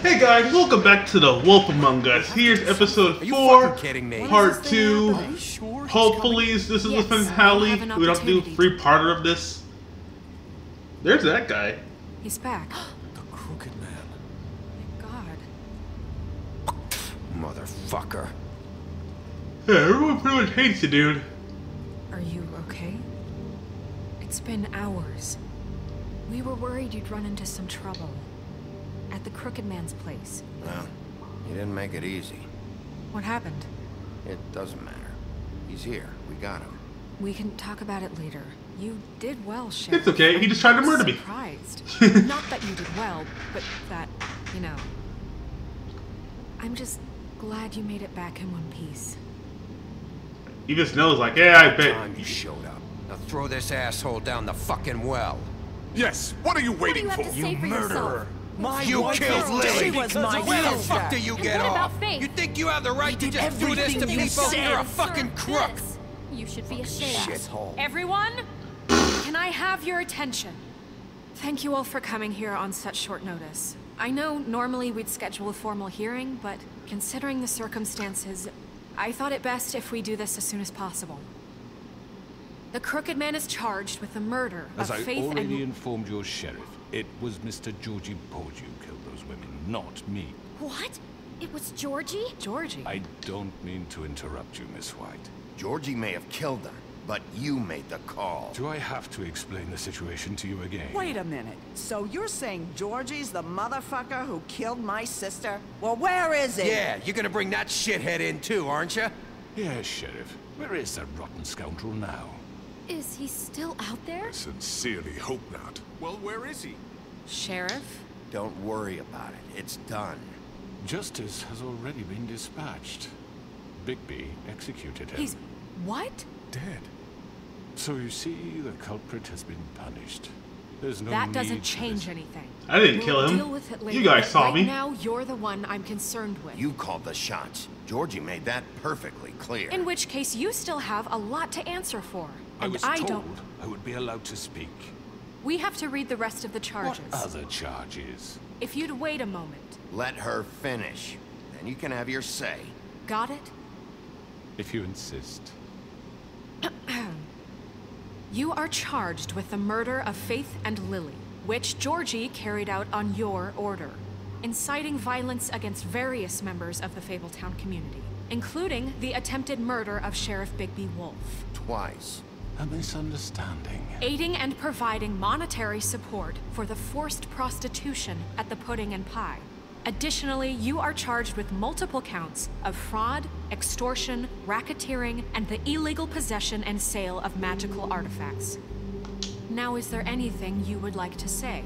Hey guys, welcome back to The Wolf Among Us. Here's episode 4, part 2. Hopefully this is the finale. We don't have to do a three-parter of this. There's that guy. He's back. The Crooked Man. Thank God. Motherfucker. Yeah, everyone pretty much hates the dude. Are you okay? It's been hours. We were worried you'd run into some trouble. At the Crooked Man's place. Well, he didn't make it easy. What happened? It doesn't matter. He's here. We got him. We can talk about it later. You did well, Sheriff. It's okay, he just tried to murder me. Surprised. Not that you did well, but that, you know. I'm just glad you made it back in one piece. He just knows, like, yeah, I bet. Time you showed up. Now throw this asshole down the fucking well. Yes, what are you waiting for? You murderer! You killed Lily! She was my Where the sister. fuck do you get And what off? about Faith? You think you have the right to just do this to everything you people? said. You're a fucking crook! You should be ashamed. Shithole. Everyone, can I have your attention? Thank you all for coming here on such short notice. I know normally we'd schedule a formal hearing, but considering the circumstances, I thought it best if we do this as soon as possible. The Crooked Man is charged with the murder As of I Faith already and... informed your sheriff, it was Mr. Georgie Porge who killed those women, not me. What? It was Georgie? Georgie? I don't mean to interrupt you, Miss White. Georgie may have killed them, but you made the call. Do I have to explain the situation to you again? Wait a minute. So you're saying Georgie's the motherfucker who killed my sister? Well, where is he? Yeah, you're gonna bring that shithead in too, aren't you? Yes, Sheriff. Where is that rotten scoundrel now? Is he still out there? Sincerely hope not. Well, where is he? Sheriff? Don't worry about it. It's done. Justice has already been dispatched. Bigby executed him. He's... what? dead. So you see, the culprit has been punished. There's no That need doesn't for change this. anything. I didn't kill him. Deal with it later, You guys but saw right me. now, you're the one I'm concerned with. You called the shots. Georgie made that perfectly clear. In which case, you still have a lot to answer for. I And was I told don't... I would be allowed to speak. We have to read the rest of the charges. What other charges? If you'd wait a moment. Let her finish. Then you can have your say. Got it? If you insist. You are charged with the murder of Faith and Lily, which Georgie carried out on your order, inciting violence against various members of the Fabletown community, including the attempted murder of Sheriff Bigby Wolf. Twice. A misunderstanding. Aiding and providing monetary support for the forced prostitution at the Pudding and Pie. Additionally, you are charged with multiple counts of fraud, extortion, racketeering, and the illegal possession and sale of magical artifacts. Now, is there anything you would like to say?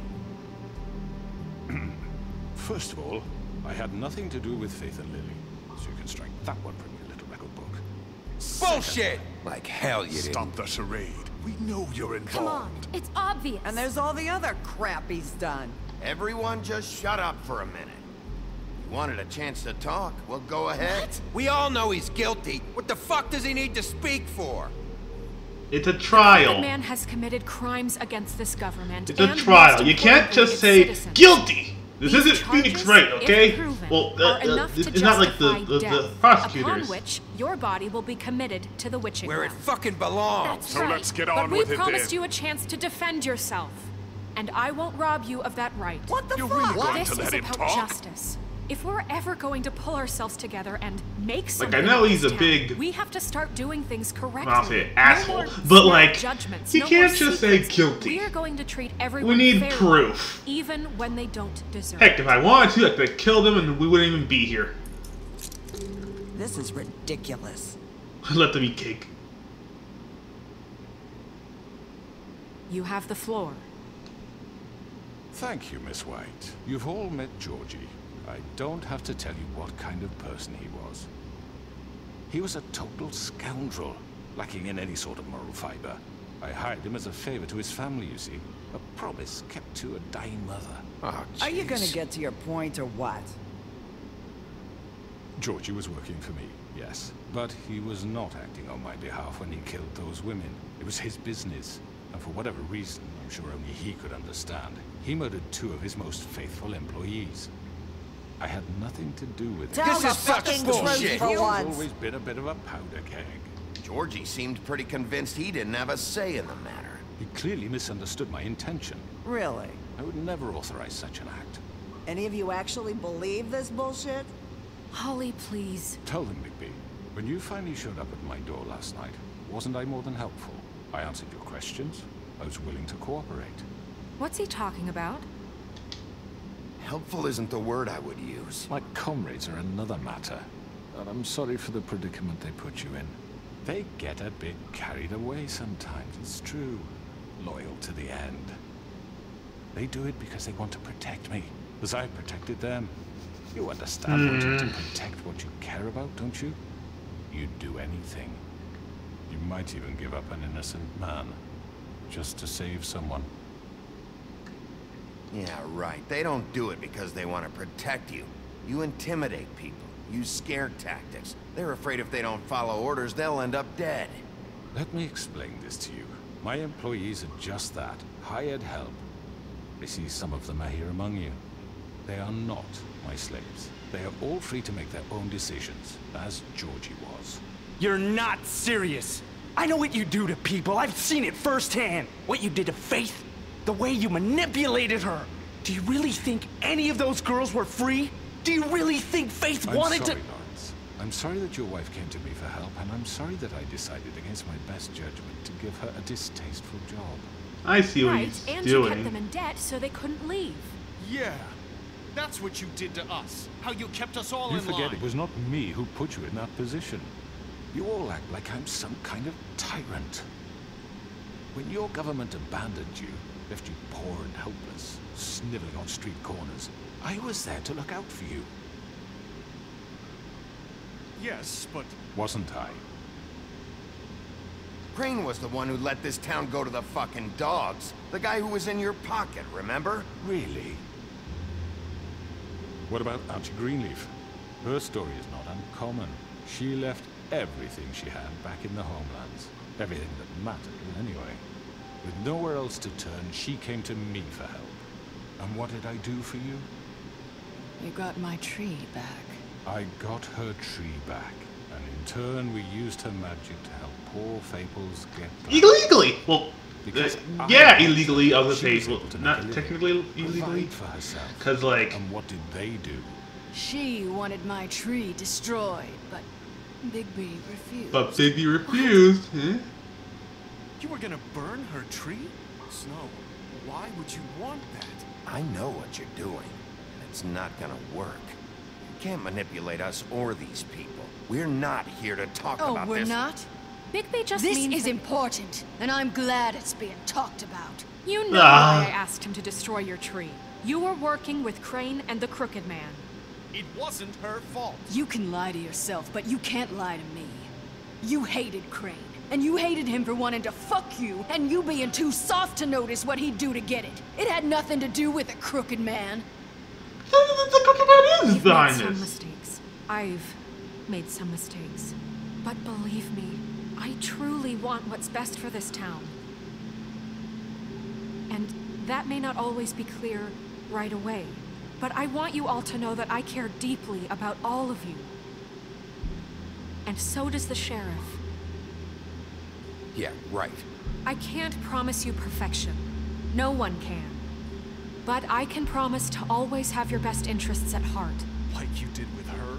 First of all, I had nothing to do with Faith and Lily, so you can strike that one from your little record book. Bullshit! Like hell you didn't. Stop the charade. We know you're involved. Come on, it's obvious. And there's all the other crap he's done. Everyone just shut up for a minute. You wanted a chance to talk? Well, go ahead. What? We all know he's guilty. What the fuck does he need to speak for? It's a The trial. man has committed crimes against this government. It's a and trial. most You can't importantly, just its say citizens. guilty. This These isn't Phoenix charges, Wright, if okay? proven, Well, are enough to it's not like the justify death, prosecutors. upon which your body will be committed to the witching Where it ground. fucking belongs. That's So right. let's get But on we with it promised then. you a chance to defend yourself, and I won't rob you of that right. What the You're fuck? really going This to is let him about talk? justice. If we're ever going to pull ourselves together and make Like, something I know of he's this a town, big... we have to start doing things correctly. I'll say No asshole, more but snap like, judgments, he no can't more just say secrets. guilty. We are going to treat everyone We need fairly, proof. even when they don't deserve Heck, it. if I wanted to, I could have killed him and we wouldn't even be here. This is ridiculous. Let them eat cake. You have the floor. Thank you, Miss White. You've all met Georgie. I don't have to tell you what kind of person he was. He was a total scoundrel, lacking in any sort of moral fiber. I hired him as a favor to his family, you see. A promise kept to a dying mother. Oh, Are you gonna jeez. get to your point or what? Georgie was working for me, yes. But he was not acting on my behalf when he killed those women. It was his business. And for whatever reason, I'm sure only he could understand, he murdered 2 of his most faithful employees. I had nothing to do with it. Tell the is such fucking bullshit. truth for He's once. always been a bit of a powder keg. Georgie seemed pretty convinced he didn't have a say in the matter. He clearly misunderstood my intention. Really? I would never authorize such an act. Any of you actually believe this bullshit? Holly, please. Tell them, Bigby. When you finally showed up at my door last night, wasn't I more than helpful? I answered your questions. I was willing to cooperate. What's he talking about? Helpful isn't the word I would use. My comrades are another matter. And I'm sorry for the predicament they put you in. They get a bit carried away sometimes, it's true. Loyal to the end. They do it because they want to protect me, as I've protected them. You understand wanting to protect what you care about, don't you? You'd do anything. You might even give up an innocent man, just to save someone. Yeah, right. They don't do it because they want to protect you. You intimidate people. Use scare tactics. They're afraid if they don't follow orders, they'll end up dead. Let me explain this to you. My employees are just that, hired help. I see some of them are here among you. They are not my slaves. They are all free to make their own decisions, as Georgie was. You're not serious. I know what you do to people. I've seen it firsthand. What you did to Faith. The way you manipulated her. Do you really think any of those girls were free? Do you really think Faith wanted I'm sorry, to— Lawrence. I'm sorry that your wife came to me for help, and I'm sorry that I decided against my best judgment to give her a distasteful job. I see what Right, he's and you kept doing. them in debt so they couldn't leave. Yeah, that's what you did to us. How you kept us all You in forget line. it was not me who put you in that position. You all act like I'm some kind of tyrant. When your government abandoned you, left you poor and helpless, sniveling on street corners, I was there to look out for you. Yes, but Wasn't I? Crane was the one who let this town go to the fucking dogs. The guy who was in your pocket, remember? Really? What about Auntie Greenleaf? Her story is not uncommon. She left everything she had back in the homelands. Everything that mattered, anyway. With nowhere else to turn, she came to me for help. And what did I do for you? You got my tree back. I got her tree back. And in turn, we used her magic to help poor Fables get back. Illegally! Well, Because yeah, I- illegally, I was she gonna was say, able well, to make a not living, technically illegally. provide for herself. Because, like, And what did they do? She wanted my tree destroyed, but Bigby refused. but Bigby refused. Huh? you were gonna burn her tree? Snow, why would you want that? I know what you're doing, and it's not gonna work. You can't manipulate us or these people. We're not here to talk Oh, about we're this. not? Bigby just This means is that important, and I'm glad it's being talked about. you know why I asked him to destroy your tree. You were working with Crane and the Crooked Man. It wasn't her fault. You can lie to yourself, but you can't lie to me. You hated Crane, and you hated him for wanting to fuck you, and you being too soft to notice what he'd do to get it. It had nothing to do with the Crooked Man. The Crooked Man is You've made behind some this. mistakes. I've made some mistakes. But believe me, I truly want what's best for this town. And that may not always be clear right away. But I want you all to know that I care deeply about all of you. And so does the sheriff. Yeah, right. I can't promise you perfection. No one can. But I can promise to always have your best interests at heart. Like you did with her?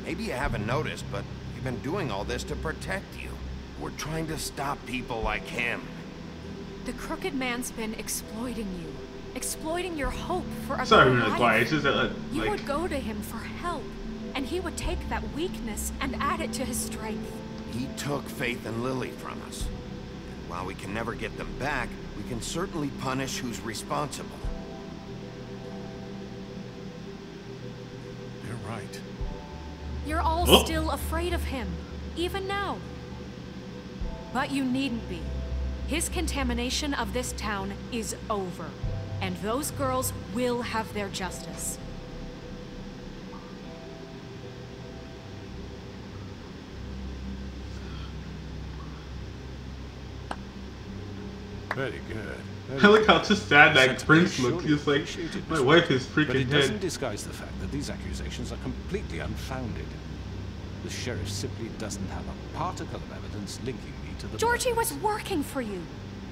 Maybe you haven't noticed, but we've been doing all this to protect you. We're trying to stop people like him. The Crooked Man's been exploiting you. Exploiting your hope for a Sorry, better really life. quiet. It's just that, You like, would go to him for help, and he would take that weakness and add it to his strength. He took Faith and Lily from us. And while we can never get them back, we can certainly punish who's responsible. You're right. You're all Oh. still afraid of him, even now. But you needn't be. His contamination of this town is over, and those girls will have their justice. Very good. I like how just sad that Prince looks. He's like, my wife is But freaking it doesn't dead. disguise the fact that these accusations are completely unfounded. The sheriff simply doesn't have a particle of evidence linking me to the Georgie was murders. working for you.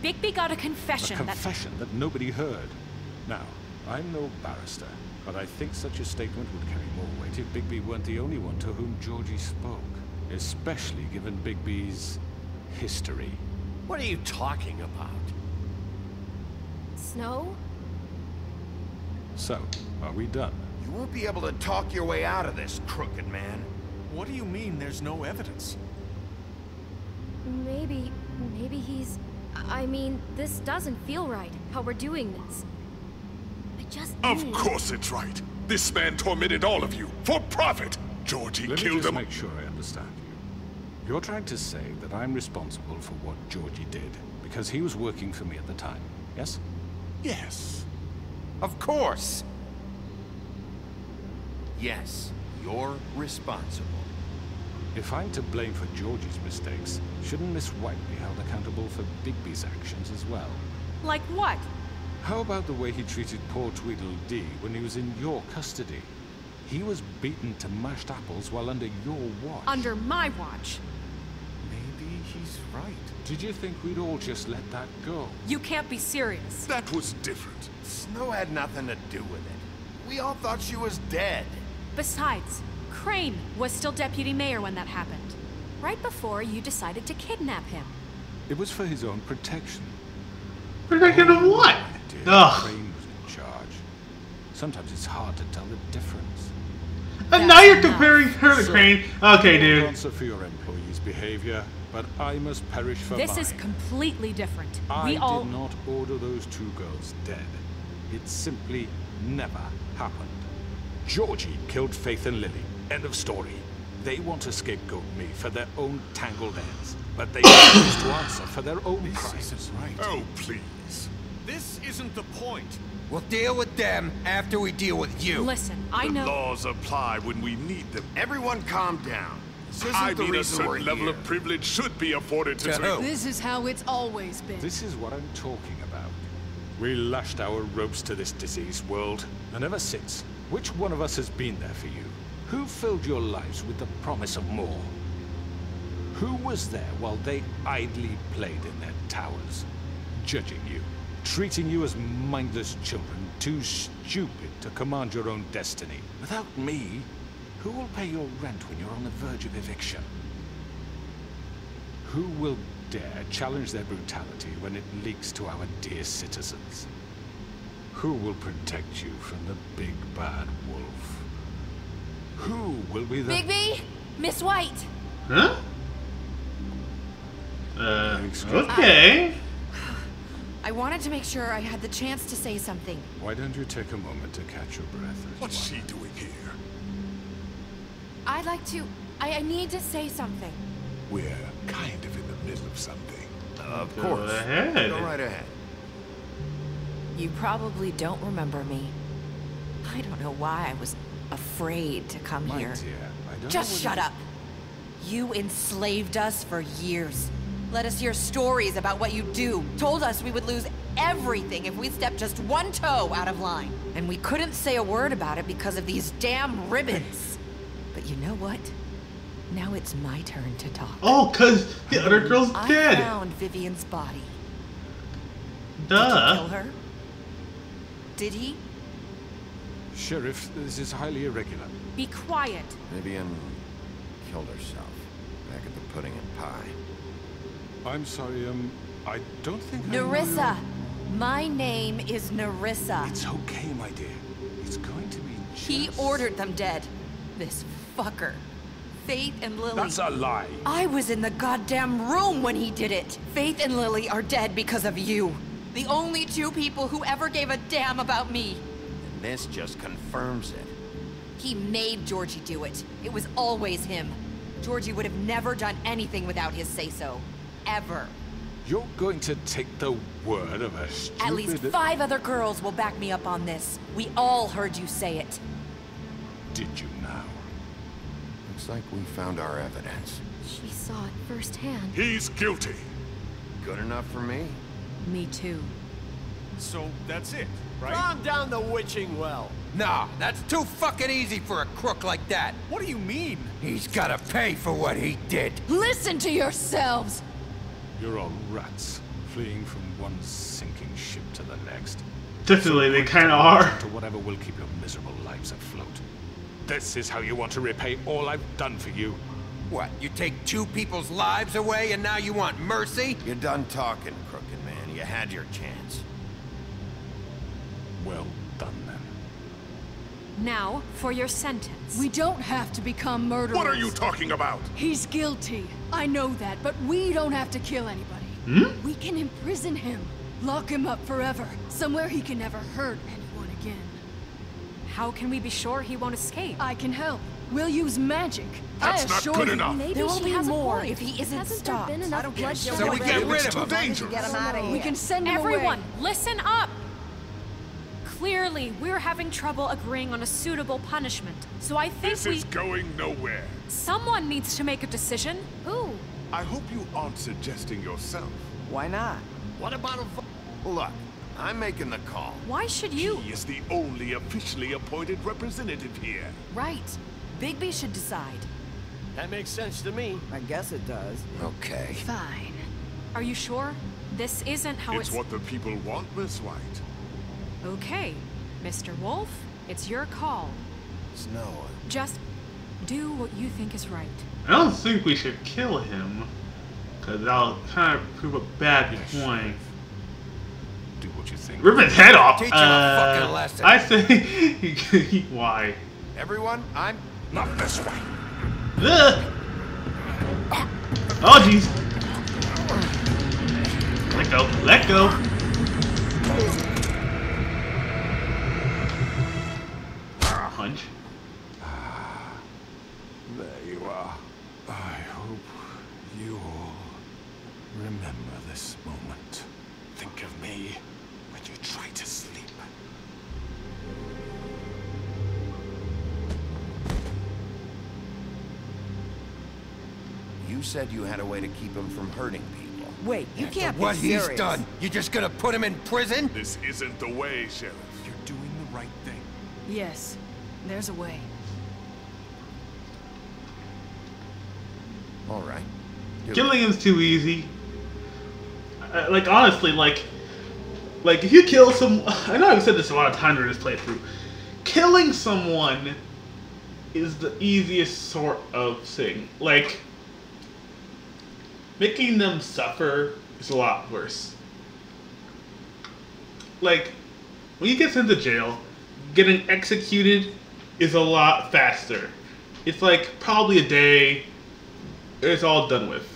Bigby got a A confession confession that nobody heard. Now, I'm no barrister, but I think such a statement would carry more weight if Bigby weren't the only one to whom Georgie spoke, especially given Bigby's history. What are you talking about? Snow? So, are we done? You won't be able to talk your way out of this, crooked man. What do you mean there's no evidence? Maybe he's... I mean, this doesn't feel right, how we're doing this. I just Of need... course it's right. This man tormented all of you for profit. Georgie Let me killed just him. make sure I understand you. You're trying to say that I'm responsible for what Georgie did because he was working for me at the time, yes? Yes. Of course. Yes, you're responsible. If I'm to blame for Georgie's mistakes, shouldn't Miss White be held accountable for Bigby's actions as well? Like what? How about the way he treated poor Tweedledee when he was in your custody? He was beaten to mashed apples while under your watch. Under my watch. Maybe he's right. Did you think we'd all just let that go? You can't be serious. That was different. Snow had nothing to do with it. We all thought she was dead. Besides, Crane was still deputy mayor when that happened. Right before you decided to kidnap him. It was for his own protection. Protection of what? Dear, Ugh. Crane was in charge. Sometimes it's hard to tell the difference. And now you're comparing her to So, Crane. Okay, I'll dude. answer for your employees' behavior, but I must perish for This mine. is completely different. I We all... did not order those two girls dead. It simply never happened. Georgie killed Faith and Lily. End of story. They want to scapegoat me for their own tangled ends, but they refuse to answer for their own crimes. This isn't right. Oh, please. This isn't the point. We'll deal with them after we deal with you. Listen, I The know... laws apply when we need them. Everyone calm down. This isn't I the mean, a reason we're certain level here. of privilege should be afforded to To who? This is how it's always been. This is what I'm talking about. We lashed our ropes to this diseased world, and ever since, which one of us has been there for you? Who filled your lives with the promise of more? Who was there while they idly played in their towers, judging you, treating you as mindless children, too stupid to command your own destiny? Without me, who will pay your rent when you're on the verge of eviction? Who will dare challenge their brutality when it leaks to our dear citizens? Who will protect you from the big bad wolf? Who will be the... Bigby! Miss White! Huh? Excuse me. Okay. I wanted to make sure I had the chance to say something. Why don't you take a moment to catch your breath? What's she doing here? I'd like to... I need to say something. We're kind of in the middle of something. Of Go course. ahead. Go right ahead. You probably don't remember me. I don't know why I was afraid to come My here. dear, I don't Just know shut up. You enslaved us for years. Let us hear stories about what you do. Told us we would lose everything if we stepped just one toe out of line. And we couldn't say a word about it because of these damn ribbons. But you know what? Now it's my turn to talk. Oh, cause the other girl's I dead. found Vivian's body. Did you kill Duh. her? Did he? Sheriff, this is highly irregular. Be quiet. Vivian killed herself back at the Pudding and Pie. I'm sorry, I don't think I know Nerissa! My name is Nerissa. It's okay, my dear. It's going to be just... He ordered them dead. This fucker. Faith and Lily. That's a lie. I was in the goddamn room when he did it. Faith and Lily are dead because of you. The only two people who ever gave a damn about me. And this just confirms it. He made Georgie do it. It was always him. Georgie would have never done anything without his say-so. Ever. You're going to take the word of a stupid... At least 5 other girls will back me up on this. We all heard you say it. Did you now? Looks like we found our evidence. She saw it firsthand. He's guilty. Good enough for me? Me too. So that's it, right? Calm down the witching well. Nah, that's too fucking easy for a crook like that. What do you mean? He's gotta pay for what he did. Listen to yourselves! You're all rats, fleeing from one sinking ship to the next. Definitely, they kind of are. To whatever will keep your miserable lives afloat. This is how you want to repay all I've done for you. What, you take two people's lives away and now you want mercy? You're done talking, crooked man. You had your chance. Well done, then. Now, for your sentence. We don't have to become murderers. What are you talking about? He's guilty. I know that, but we don't have to kill anybody. Hmm? We can imprison him. Lock him up forever. Somewhere he can never hurt anyone again. How can we be sure he won't escape? I can help. We'll use magic. That's I not assure good you. enough. Maybe There will she be has a more point. if he isn't Hasn't stopped. there been enough bloodshed? So we get rid of him. It's too dangerous. Get him out of here. We can send him Everyone, away. listen up! Clearly, we're having trouble agreeing on a suitable punishment, so I think This is going nowhere. someone needs to make a decision. Who? I hope you aren't suggesting yourself. Why not? What about a Look, I'm making the call. Why should you? He is the only officially appointed representative here. Right. Bigby should decide. That makes sense to me. I guess it does. Okay. Fine. Are you sure? This isn't how It's what the people want, Miss White. Okay, Mr. Wolf, it's your call. Snow. Just do what you think is right. I don't think we should kill him, because that'll kind of prove a bad point. Do what you think. Rip his head off. Teach him a fucking lesson. I say, why? Everyone, I'm... Not this way. Ugh. Oh jeez. Let go. Let go. Punch. There you are. I hope you all remember this moment. Think of me when you try to sleep. You said you had a way to keep him from hurting people. Wait, you After can't be what serious. he's done, you just gonna put him in prison? This isn't the way, Sheriff. You're doing the right thing. Yes, there's a way. All right. Do it. Killing him's too easy. Like honestly, like if you kill some, I know I've said this a lot of times in this playthrough. Killing someone is the easiest sort of thing. Like making them suffer is a lot worse. Like when you get sent to jail, getting executed is a lot faster. It's like probably a day. It's all done with.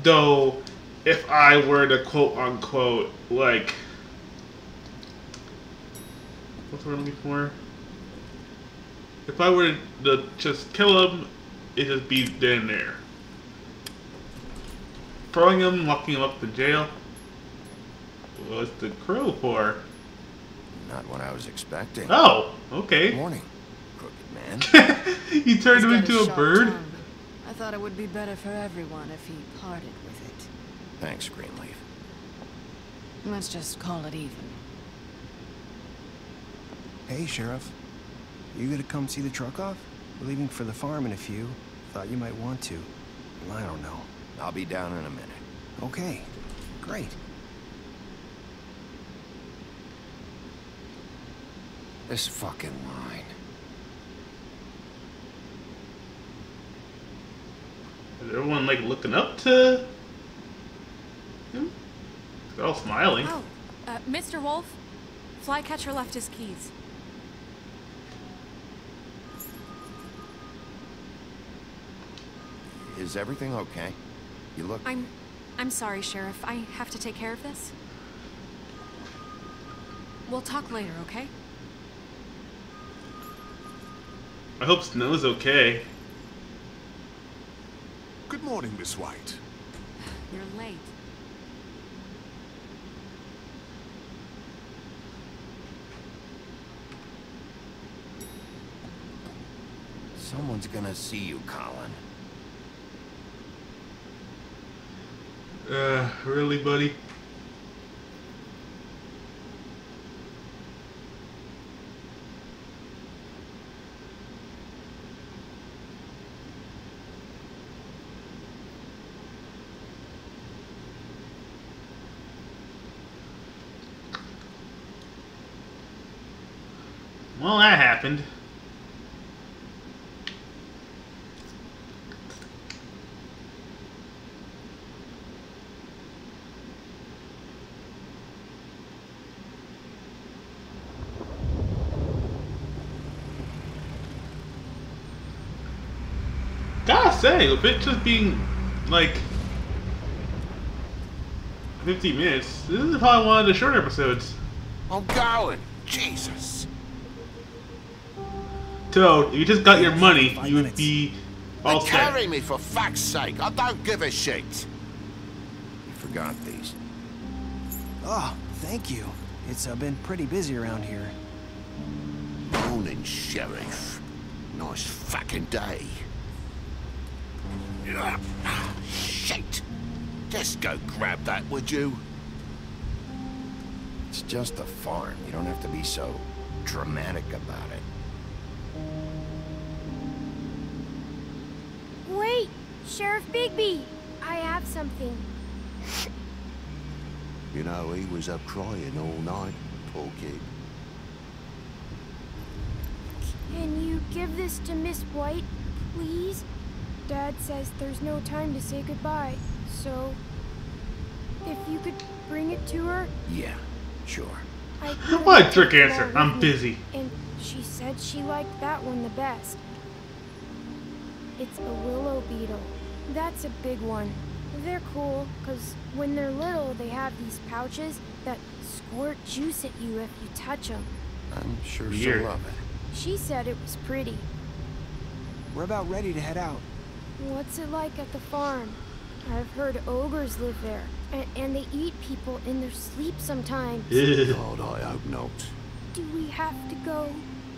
Though, if I were to quote unquote, like, what's the word I'm looking for? If I were to just kill him, it'd just be then and there. Throwing him, locking him up in jail. What's the crow for? Not what I was expecting. Oh, okay. Morning, crooked man. You turned him He's got into a sharp bird? tongue. I thought it would be better for everyone if he parted with it. Thanks, Greenleaf. Let's just call it even. Hey, Sheriff. You gonna come see the truck off? We're leaving for the farm in a few. Thought you might want to. I don't know. I'll be down in a minute. Okay, great. This fucking line. Is everyone like looking up to him? They're all smiling. Oh, Mr. Wolf, Flycatcher left his keys. Is everything okay? You look... I'm sorry, Sheriff. I have to take care of this. We'll talk later, okay? I hope Snow's okay. Good morning, Miss White. You're late. Someone's gonna see you, Colin. Really, buddy? Well, that happened. Gotta say, with it just being like 15 minutes, this is probably one of the shorter episodes. I'm going. Jesus. Toad, if you just got your money, you would be all set. Carry me for fuck's sake. I don't give a shit. You forgot these. Oh, thank you. It's been pretty busy around here. Morning, Sheriff. Nice fucking day. Shit! Just go grab that, would you? It's just a farm. You don't have to be so dramatic about it. Wait! Sheriff Bigby! I have something. You know, he was up crying all night, poor kid. Can you give this to Miss White, please? Dad says there's no time to say goodbye, so if you could bring it to her? Yeah, sure. What a trick answer. I'm busy. And she said she liked that one the best. It's a willow beetle. That's a big one. They're cool, because when they're little, they have these pouches that squirt juice at you if you touch them. I'm sure she'll love it. She said it was pretty. We're about ready to head out. What's it like at the farm? I've heard ogres live there, and they eat people in their sleep sometimes. God, I hope not. Do we have to go?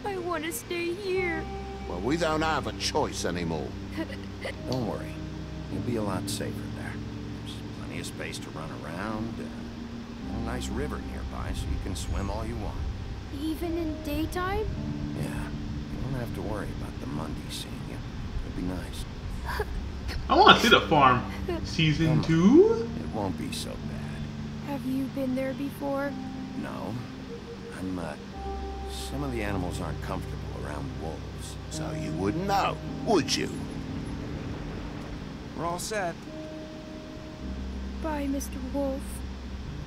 I want to stay here. Well, we don't have a choice anymore. Don't worry. You'll be a lot safer there. There's plenty of space to run around. A nice river nearby, so you can swim all you want. Even in daytime? Yeah. You don't have to worry about the Mundy seeing you. It'll be nice. I want to see the farm. Season 2? It won't be so bad. Have you been there before? No. Some of the animals aren't comfortable around wolves. So you wouldn't know, would you? We're all set. Bye, Mr. Wolf.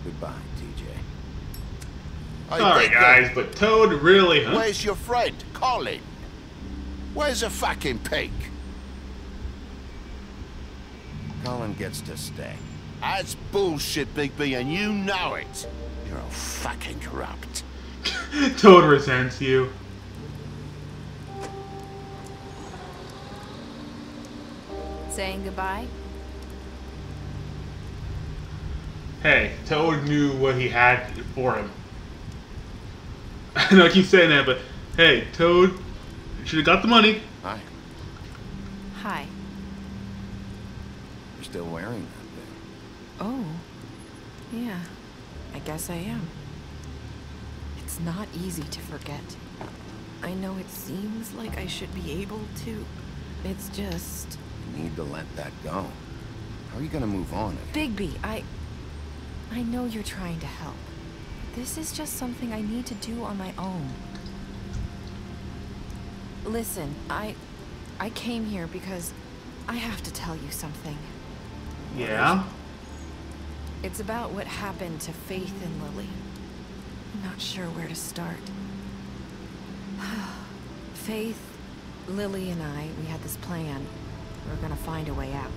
Goodbye, TJ. Sorry, guys, but Toad really, huh? Where's your friend, Colin? Where's the fucking pig? Colin gets to stay. That's bullshit, Bigby, and you know it. You're all fucking corrupt. Toad resents you. Saying goodbye? Hey, Toad knew what he had for him. I know I keep saying that, but hey, Toad should have got the money. Hi. Hi. You're still wearing that thing. Oh. Yeah. I guess I am. It's not easy to forget. I know it seems like I should be able to. It's just... You need to let that go. How are you gonna move on? Bigby, I know you're trying to help. This is just something I need to do on my own. Listen, I came here because I have to tell you something. Yeah? It's about what happened to Faith and Lily. I'm not sure where to start. Faith, Lily, and I, we had this plan. We were gonna find a way out.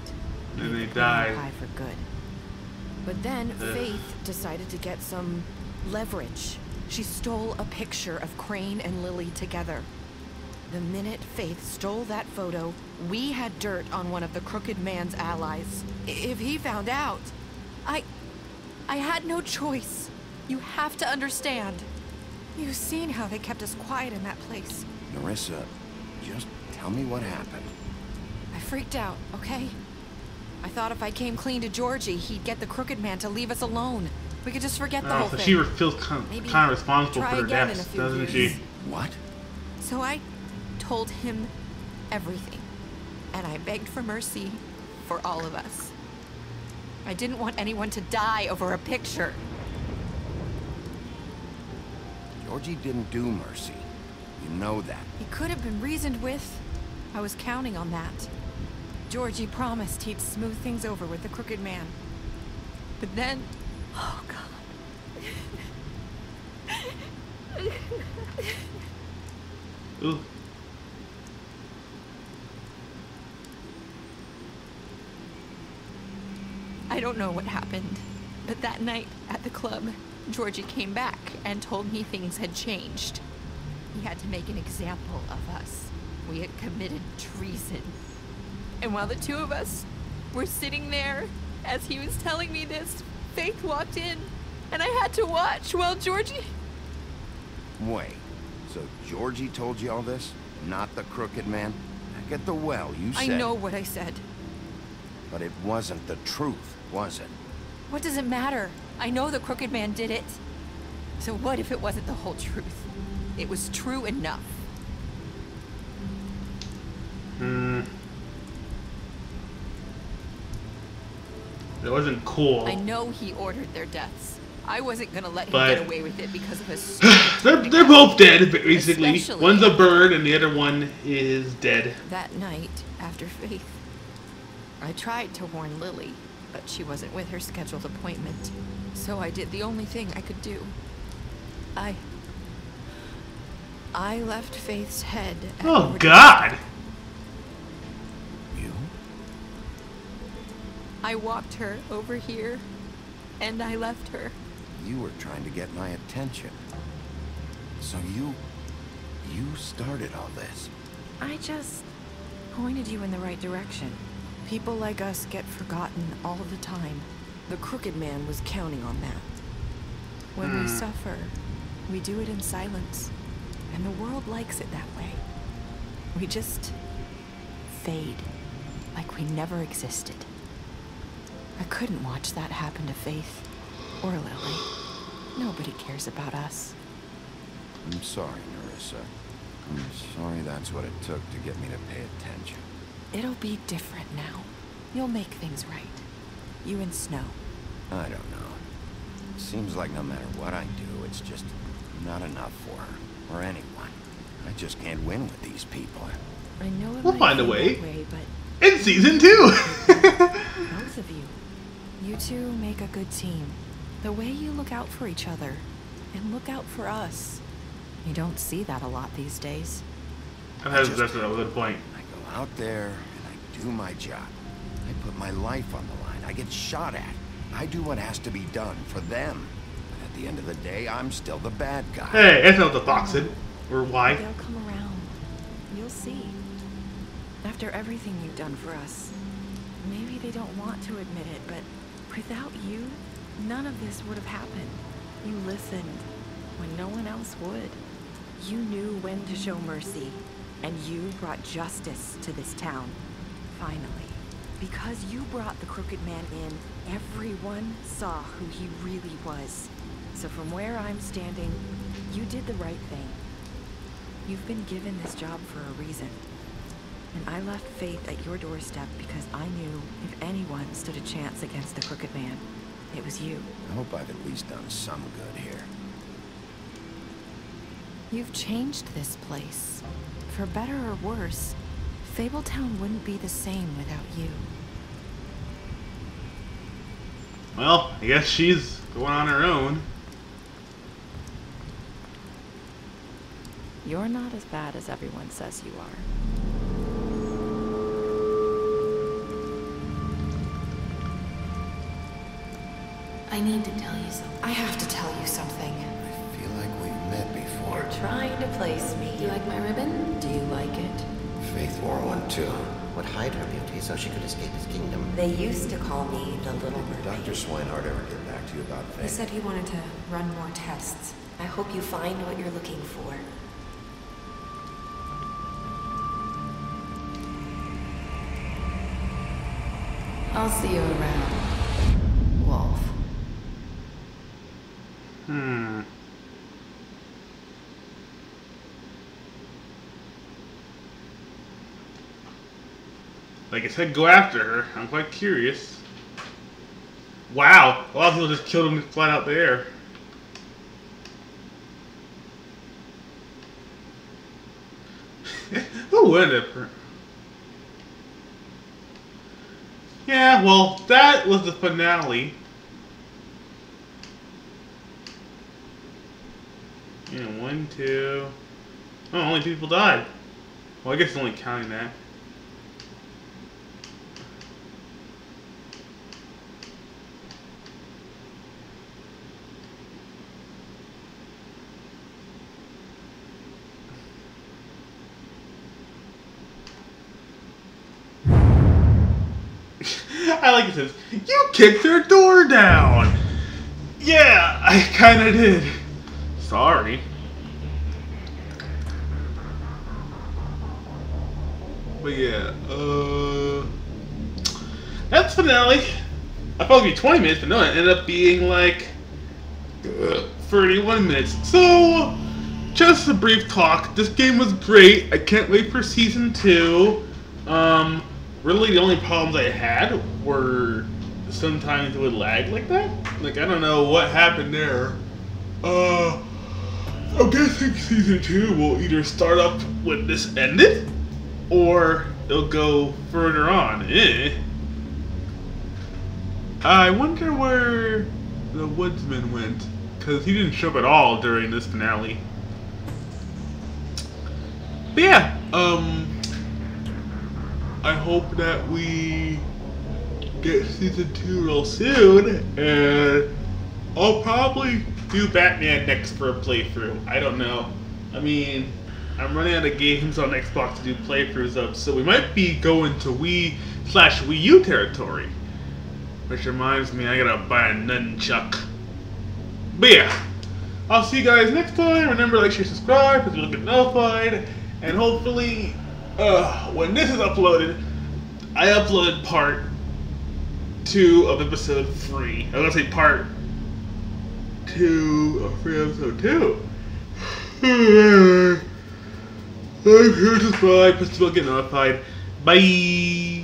And they died. Pie for good. But then Faith decided to get some leverage. She stole a picture of Crane and Lily together. The minute Faith stole that photo, we had dirt on one of the Crooked Man's allies. If he found out, I had no choice. You have to understand. You've seen how they kept us quiet in that place. Nerissa, just tell me what happened. I freaked out, okay? I thought if I came clean to Georgie, he'd get the Crooked Man to leave us alone. We could just forget the whole so thing. she feels kind of responsible for their deaths, doesn't she? What? So I told him everything. And I begged for mercy for all of us. I didn't want anyone to die over a picture. Georgie didn't do mercy. You know that. He could have been reasoned with. I was counting on that. Georgie promised he'd smooth things over with the Crooked Man. But then... Oh, God. Ooh. I don't know what happened, but that night at the club, Georgie came back and told me things had changed. He had to make an example of us. We had committed treason. And while the two of us were sitting there, as he was telling me this, Faith walked in, and I had to watch while Georgie... Wait, so Georgie told you all this? Not the Crooked Man? Back at the well, you said... I know what I said. But it wasn't the truth, was it? What does it matter? I know the Crooked Man did it. So what if it wasn't the whole truth? It was true enough. It wasn't cool. I know he ordered their deaths. I wasn't gonna let him get away with it because of his they're both dead, basically. Especially One's a bird and the other one is dead. That night, after Faith, I tried to warn Lily, but she wasn't with her scheduled appointment. So I did the only thing I could do. I left Faith's head at Oh, God! You? I walked her over here, and I left her. You were trying to get my attention. So you started all this. I just pointed you in the right direction. People like us get forgotten all the time. The Crooked Man was counting on that. When we suffer, we do it in silence. And the world likes it that way. We just fade, like we never existed. I couldn't watch that happen to Faith or Lily. Nobody cares about us. I'm sorry, Nerissa. I'm sorry that's what it took to get me to pay attention. It'll be different now. You'll make things right. You and Snow. I don't know. It seems like no matter what I do, it's just not enough for her. Or anyone. I just can't win with these people. I know it We'll find a might be way. that but In season 2! both of you. You two make a good team. The way you look out for each other and look out for us. You don't see that a lot these days. That's a good point. I go out there and I do my job. I put my life on the line. I get shot at. I do what has to be done for them. But at the end of the day, I'm still the bad guy. Hey, that's not the toxin. Or why? They'll come around. You'll see. After everything you've done for us. Maybe they don't want to admit it, but without you, none of this would have happened. You listened when no one else would. You knew when to show mercy, and you brought justice to this town. Finally. Because you brought the Crooked Man in, everyone saw who he really was. So from where I'm standing, you did the right thing. You've been given this job for a reason. And I left Faith at your doorstep because I knew if anyone stood a chance against the Crooked Man, it was you. I hope I've at least done some good here. You've changed this place. For better or worse, Fabletown wouldn't be the same without you. Well, I guess she's going on her own. You're not as bad as everyone says you are. I need to tell you something. I have to tell you something. I feel like we've met before. You're trying to place me. Do you like my ribbon? Do you like it? Faith wore one too. Would hide her beauty so she could escape his kingdom. They used to call me the Little Mermaid. Dr. Swinehart ever get back to you about Faith? He said he wanted to run more tests. I hope you find what you're looking for. I'll see you around, Wolf. Like I said, go after her. I'm quite curious. Wow, a lot of people just killed him flat out there. Who would have? Yeah, well, that was the finale. Yeah, 1, 2. Oh, only 2 people died. Well, I guess it's only counting that. I like it says, you kicked their door down! Yeah, I kinda did. Sorry. But yeah, that's finale. I thought it would be 20 minutes, but no, it ended up being like 31 minutes. So, just a brief talk. This game was great. I can't wait for Season 2. Really the only problems I had were sometimes it would lag like that. Like, I don't know what happened there. I'm guessing Season 2 will either start up when this ended, or it'll go further on. I wonder where the woodsman went, because he didn't show up at all during this finale. But yeah, I hope that we get Season 2 real soon, and I'll probably do Batman next for a playthrough. I don't know. I mean, I'm running out of games on Xbox to do playthroughs of, so we might be going to Wii/Wii U territory. Which reminds me, I gotta buy a nunchuck. But yeah, I'll see you guys next time. Remember, like, share, subscribe, because you'll get notified. And hopefully, when this is uploaded, I uploaded part 2 of episode 3. I was gonna say part 2 of episode 2. Like, share, subscribe, because you'll get notified. Bye!